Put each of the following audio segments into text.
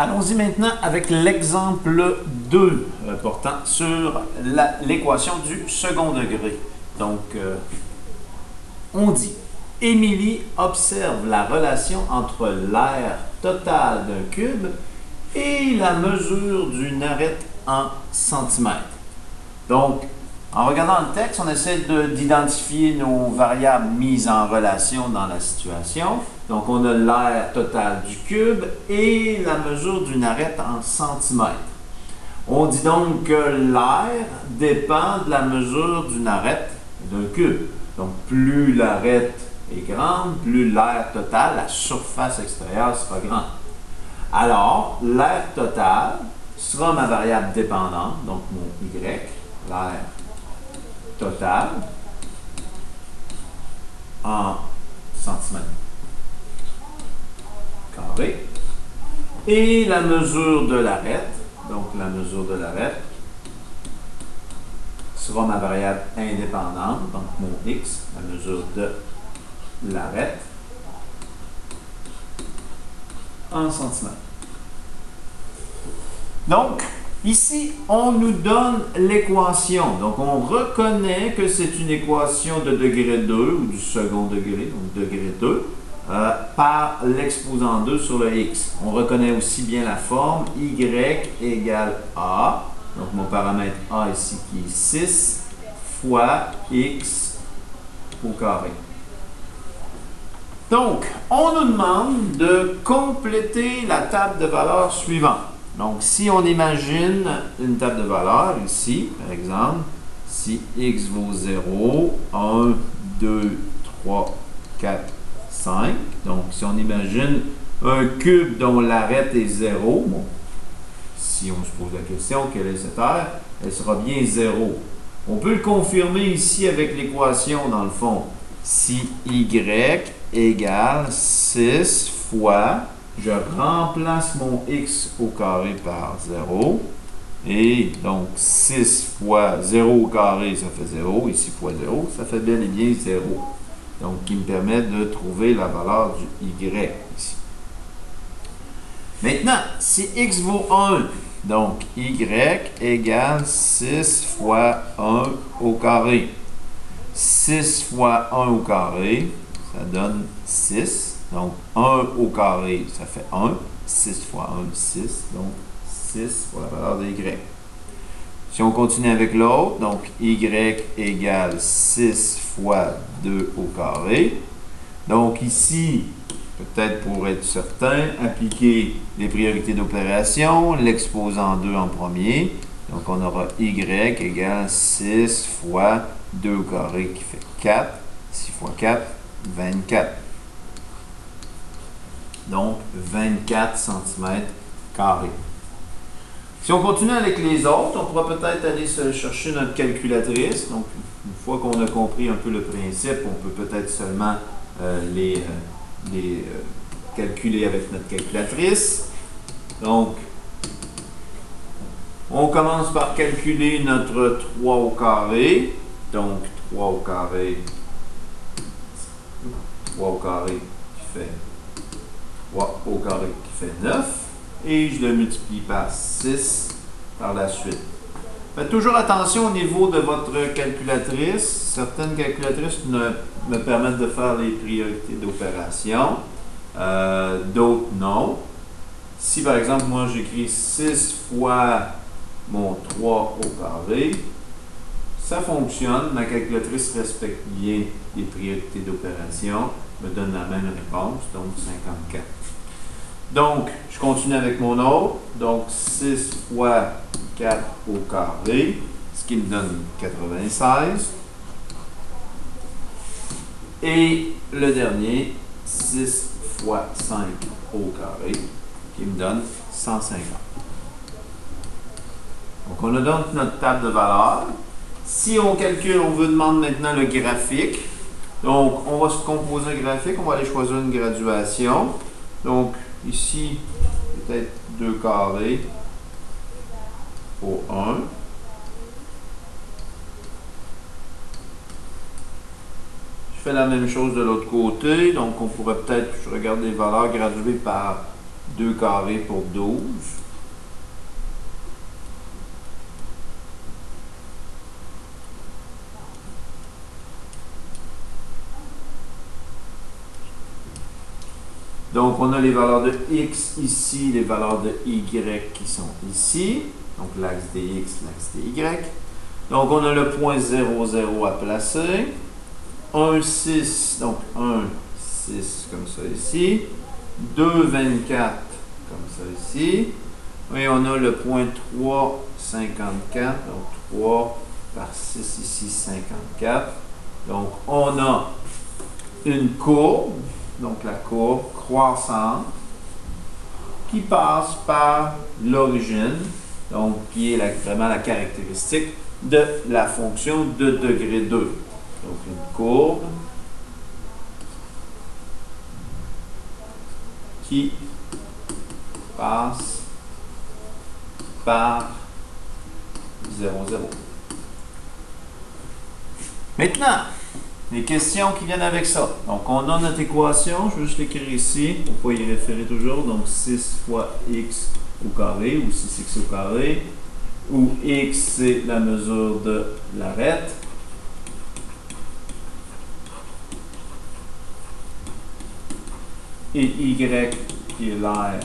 Allons-y maintenant avec l'exemple 2 portant sur l'équation du second degré. Donc, on dit, Émilie observe la relation entre l'aire totale d'un cube et la mesure d'une arête en centimètres. Donc, en regardant le texte, on essaie d'identifier nos variables mises en relation dans la situation. Donc, on a l'aire totale du cube et la mesure d'une arête en centimètres. On dit donc que l'aire dépend de la mesure d'une arête d'un cube. Donc, plus l'arête est grande, plus l'aire totale, la surface extérieure, sera grande. Alors, l'aire totale sera ma variable dépendante, donc mon y, l'aire totale en centimètres carrés. Et la mesure de l'arête, donc la mesure de l'arête, sera ma variable indépendante, donc mon x, la mesure de l'arête, en centimètres. Donc, ici, on nous donne l'équation. Donc, on reconnaît que c'est une équation de degré 2 ou du second degré, donc degré 2, par l'exposant 2 sur le x. On reconnaît aussi bien la forme y égale a. Donc, mon paramètre a ici qui est 6 fois x au carré. Donc, on nous demande de compléter la table de valeurs suivante. Donc, si on imagine une table de valeurs ici, par exemple, si x vaut 0, 1, 2, 3, 4, 5. Donc, si on imagine un cube dont l'arête est 0, bon, si on se pose la question, quelle est cette aire? Elle sera bien 0. On peut le confirmer ici avec l'équation, dans le fond. Si y égale 6 fois, je remplace mon x au carré par 0. Et donc, 6 fois 0 au carré, ça fait 0. Ici, fois 0, ça fait bel et bien 0. Donc, qui me permet de trouver la valeur du y ici. Maintenant, si x vaut 1, donc y égale 6 fois 1 au carré. 6 fois 1 au carré, ça donne 6. Donc, 1 au carré, ça fait 1. 6 fois 1, 6. Donc, 6 pour la valeur de y. Si on continue avec l'autre, donc y égale 6 fois 2 au carré. Donc, ici, peut-être pour être certain, appliquer les priorités d'opération, l'exposant 2 en premier. Donc, on aura y égale 6 fois 2 au carré qui fait 4. 6 fois 4, 24. Donc, 24 cm². Si on continue avec les autres, on pourra peut-être aller se chercher notre calculatrice. Donc, une fois qu'on a compris un peu le principe, on peut peut-être seulement les calculer avec notre calculatrice. Donc, on commence par calculer notre 3 au carré. Donc, 3 au carré qui fait 3 au carré qui fait 9. Et je le multiplie par 6 par la suite. Faites toujours attention au niveau de votre calculatrice. Certaines calculatrices me permettent de faire les priorités d'opération. D'autres non. Si par exemple, moi j'écris 6 fois mon 3 au carré, ça fonctionne. Ma calculatrice respecte bien les priorités d'opération, me donne la même réponse, donc 54. Donc, je continue avec mon autre. Donc, 6 fois 4 au carré, ce qui me donne 96. Et le dernier, 6 fois 5 au carré, qui me donne 150. Donc, on a donc notre table de valeurs. Si on calcule, on veut demander maintenant le graphique. Donc, on va se composer un graphique. On va aller choisir une graduation. Donc, ici, peut-être 2 carrés au 1. Je fais la même chose de l'autre côté. Donc, on pourrait peut-être, je regarde les valeurs graduées par 2 carrés pour 12. Donc, on a les valeurs de x ici, les valeurs de y qui sont ici. Donc, l'axe des x, l'axe des y. Donc, on a le point 0, 0 à placer. 1, 6, donc 1, 6 comme ça ici. 2, 24 comme ça ici. Et on a le point 3, 54. Donc, 3 par 6 ici, 54. Donc, on a une courbe. Donc, la courbe croissante qui passe par l'origine, donc qui est vraiment la caractéristique de la fonction de degré 2. Donc, une courbe qui passe par 0, 0. Maintenant, les questions qui viennent avec ça. Donc, on a notre équation. Je vais juste l'écrire ici pour ne pas y référer toujours. Donc, 6 fois x au carré ou 6x au carré. Où x, c'est la mesure de l'arête. Et y, qui est l'aire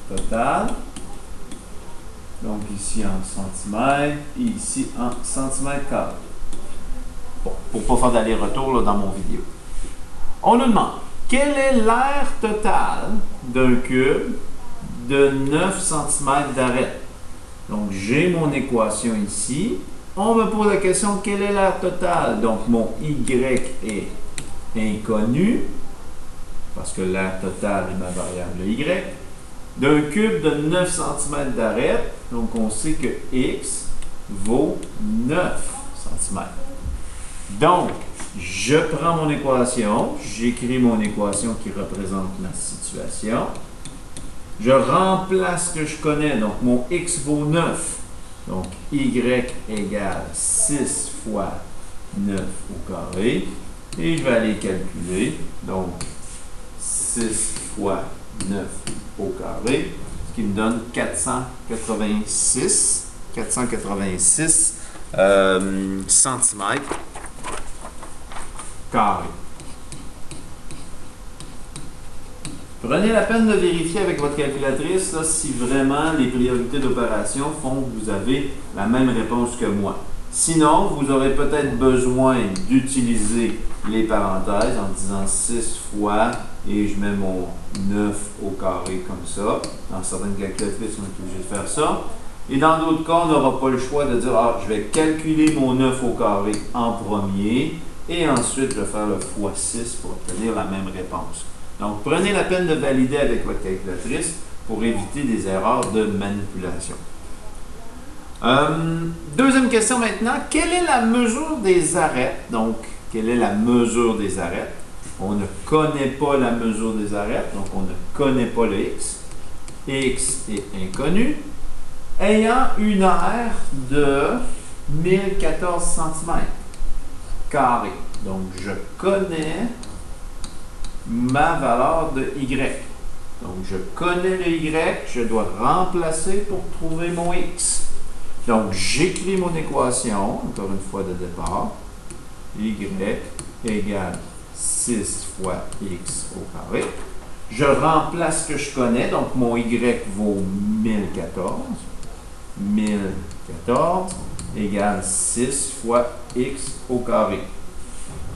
totale. Donc, ici en centimètres et ici en centimètres carrés. Bon, pour ne pas faire d'aller-retour dans mon vidéo. On nous demande, quelle est l'aire totale d'un cube de 9 cm d'arête? Donc, j'ai mon équation ici. On me pose la question, quelle est l'aire totale? Donc, mon y est inconnu, parce que l'aire totale est ma variable y, d'un cube de 9 cm d'arête. Donc, on sait que x vaut 9 cm. Donc, je prends mon équation, j'écris mon équation qui représente la situation. Je remplace ce que je connais, donc mon x vaut 9. Donc, y égale 6 fois 9 au carré. Et je vais aller calculer. Donc, 6 fois 9 au carré, ce qui me donne 486 centimètres carré. Prenez la peine de vérifier avec votre calculatrice là, si vraiment les priorités d'opération font que vous avez la même réponse que moi. Sinon, vous aurez peut-être besoin d'utiliser les parenthèses en disant 6 fois et je mets mon 9 au carré comme ça. Dans certaines calculatrices, on est obligé de faire ça. Et dans d'autres cas, on n'aura pas le choix de dire je vais calculer mon 9 au carré en premier et ensuite je vais faire le fois 6 pour obtenir la même réponse. Donc, prenez la peine de valider avec votre calculatrice pour éviter des erreurs de manipulation. Deuxième question maintenant. Quelle est la mesure des arêtes? Donc, quelle est la mesure des arêtes? On ne connaît pas la mesure des arêtes, donc on ne connaît pas le x. X est inconnu. Ayant une aire de 1014 cm carré. Donc, je connais ma valeur de y. Donc, je connais le y, je dois remplacer pour trouver mon x. Donc, j'écris mon équation, encore une fois de départ. Y égale 6 fois x au carré. Je remplace ce que je connais, donc mon y vaut 1014. 1014 égale 6 fois x au carré.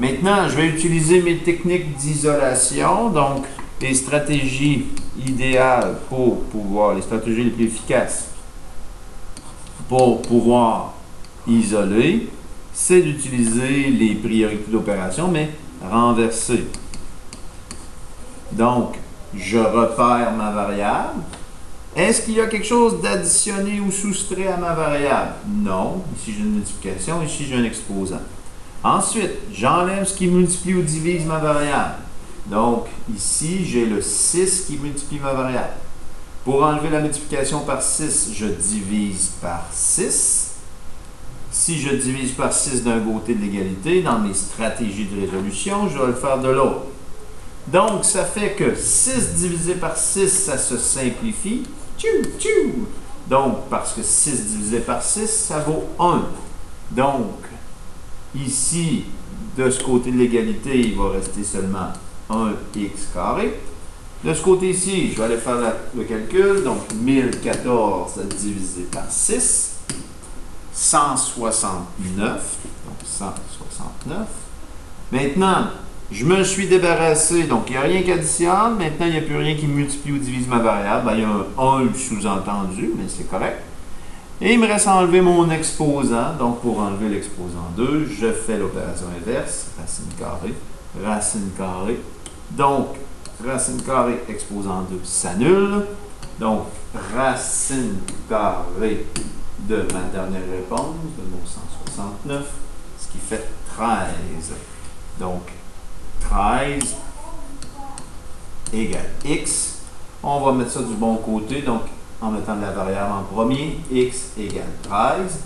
Maintenant, je vais utiliser mes techniques d'isolation, donc les stratégies idéales pour pouvoir, les stratégies les plus efficaces pour pouvoir isoler, c'est d'utiliser les priorités d'opération, mais renversées. Donc, je repère ma variable. Est-ce qu'il y a quelque chose d'additionné ou soustrait à ma variable? Non. Ici, j'ai une multiplication. Ici, j'ai un exposant. Ensuite, j'enlève ce qui multiplie ou divise ma variable. Donc, ici, j'ai le 6 qui multiplie ma variable. Pour enlever la multiplication par 6, je divise par 6. Si je divise par 6 d'un côté de l'égalité, dans mes stratégies de résolution, je vais le faire de l'autre. Donc, ça fait que 6 divisé par 6, ça se simplifie. Tchou, tchou. Donc, parce que 6 divisé par 6, ça vaut 1. Donc, ici, de ce côté de l'égalité, il va rester seulement 1x carré. De ce côté-ci, je vais aller faire le calcul. Donc, 1014 divisé par 6, 169. Donc, 169. Maintenant, je me suis débarrassé. Donc, il n'y a rien qui additionne. Maintenant, il n'y a plus rien qui multiplie ou divise ma variable. Ben, il y a un 1 sous-entendu, mais c'est correct. Et il me reste à enlever mon exposant. Donc, pour enlever l'exposant 2, je fais l'opération inverse. Racine carrée, racine carrée. Donc, racine carrée exposant 2 s'annule. Donc, racine carrée de ma dernière réponse, de mon 169, ce qui fait 13. Donc, 13 égale x. On va mettre ça du bon côté. Donc, en mettant la variable en premier, x égale 13.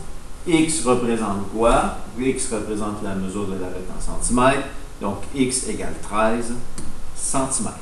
X représente quoi? X représente la mesure de l'arête en centimètres. Donc, x égale 13 centimètres.